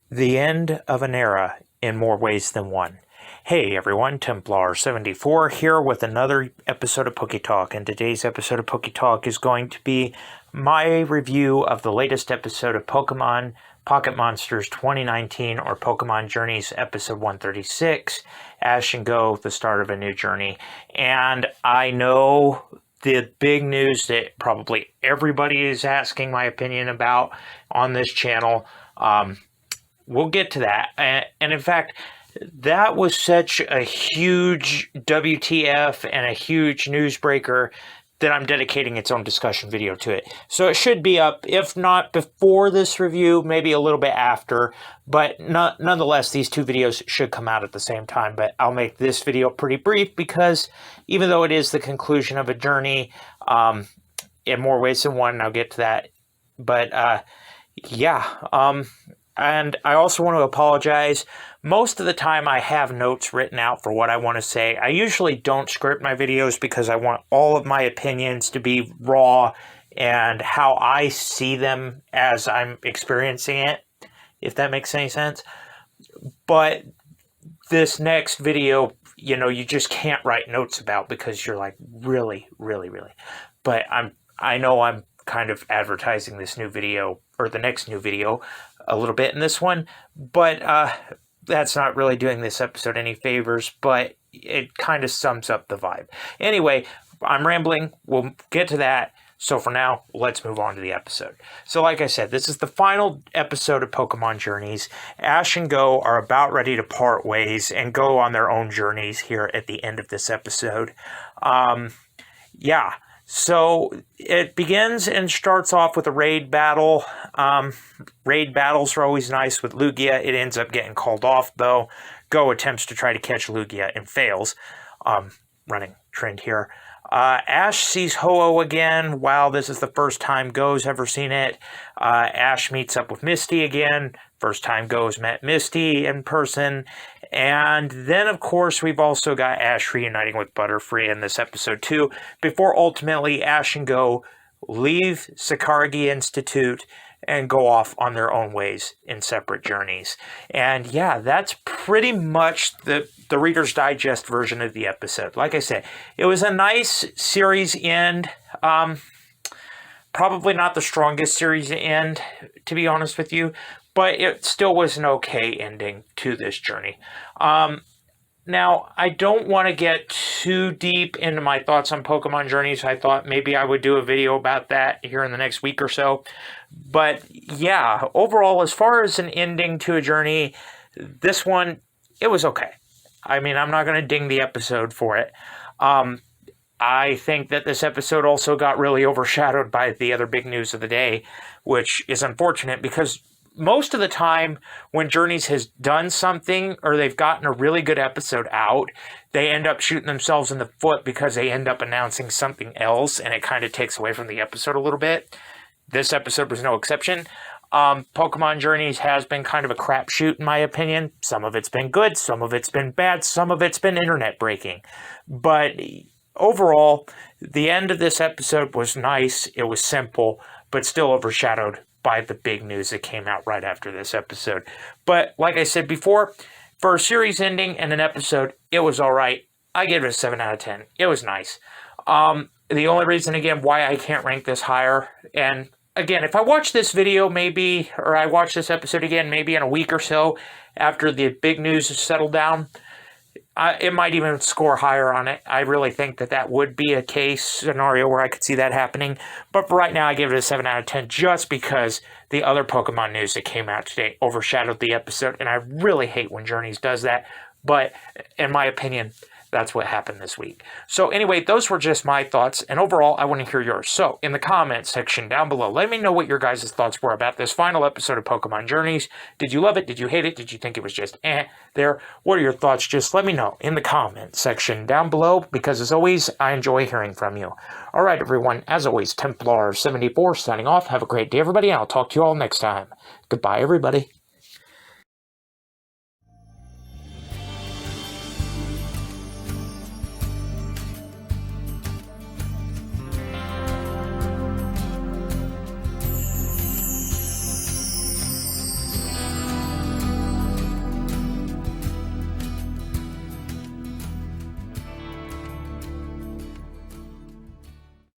The end of an era in more ways than one. Hey everyone, Templar74 here with another episode of Poke Talk, and today's episode of Poke Talk is going to be my review of the latest episode of Pokemon Pocket Monsters 2019, or Pokemon Journeys episode 136, Ash and Go, the start of a new journey. And I know the big news that probably everybody is asking my opinion about on this channel. We'll get to that. And in fact, that was such a huge WTF and a huge newsbreaker that I'm dedicating its own discussion video to it. So it should be up, if not before this review, maybe a little bit after. But nonetheless, these two videos should come out at the same time. But I'll make this video pretty brief because even though it is the conclusion of a journey, in more ways than one, and I'll get to that. But and I also want to apologize. Most of the time I have notes written out for what I want to say. I usually don't script my videos because I want all of my opinions to be raw and how I see them as I'm experiencing it, if that makes any sense. But this next video, you just can't write notes about because you're like, really? But I know I'm kind of advertising this new video, or the next new video, a little bit in this one, but that's not really doing this episode any favors, but it kind of sums up the vibe. Anyway, I'm rambling. We'll get to that. So for now, let's move on to the episode. So like I said, this is the final episode of Pokemon Journeys. Ash and Go are about ready to part ways and go on their own journeys here at the end of this episode. So it begins and starts off with a raid battle. Raid battles are always nice with Lugia. It ends up getting called off, though. Go attempts to try to catch Lugia and fails. Running trend here. Ash sees Ho-Oh again. Wow, this is the first time Go's ever seen it. Ash meets up with Misty again. First time Go's met Misty in person. And then, of course, we've also got Ash reuniting with Butterfree in this episode, too, before ultimately Ash and Go leave Sakaragi Institute and go off on their own ways in separate journeys. And yeah, that's pretty much the Reader's Digest version of the episode. Like I said, it was a nice series end. Probably not the strongest series end, to be honest with you, but it still was an okay ending to this journey. Now, I don't want to get too deep into my thoughts on Pokemon Journeys. I thought maybe I would do a video about that here in the next week or so. But yeah, overall, as far as an ending to a journey, this one, it was okay. I mean, I'm not going to ding the episode for it. I think that this episode also got really overshadowed by the other big news of the day, which is unfortunate because most of the time when Journeys has done something or they've gotten a really good episode out, they end up shooting themselves in the foot because they end up announcing something else and it kind of takes away from the episode a little bit. This episode was no exception. Pokemon Journeys has been kind of a crapshoot in my opinion. Some of it's been good, some of it's been bad, some of it's been internet breaking. But overall, the end of this episode was nice. It was simple, but still overshadowed by the big news that came out right after this episode. But like I said before, for a series ending and an episode, it was all right. I gave it a 7 out of 10. It was nice. The only reason, again, why I can't rank this higher, and again, if I watch this video maybe, or I watch this episode again maybe in a week or so after the big news has settled down, it might even score higher on it. I really think that would be a case scenario where I could see that happening. But for right now, I give it a 7 out of 10 just because the other Pokemon news that came out today overshadowed the episode. And I really hate when Journeys does that. But in my opinion, That's what happened this week. So anyway, those were just my thoughts, and overall, I want to hear yours. So in the comments section down below, let me know what your guys' thoughts were about this final episode of Pokemon Journeys. Did you love it? Did you hate it? Did you think it was just there? What are your thoughts? Just let me know in the comments section down below, because as always, I enjoy hearing from you. All right, everyone, as always, Templar74 signing off. Have a great day, everybody, and I'll talk to you all next time. Goodbye, everybody.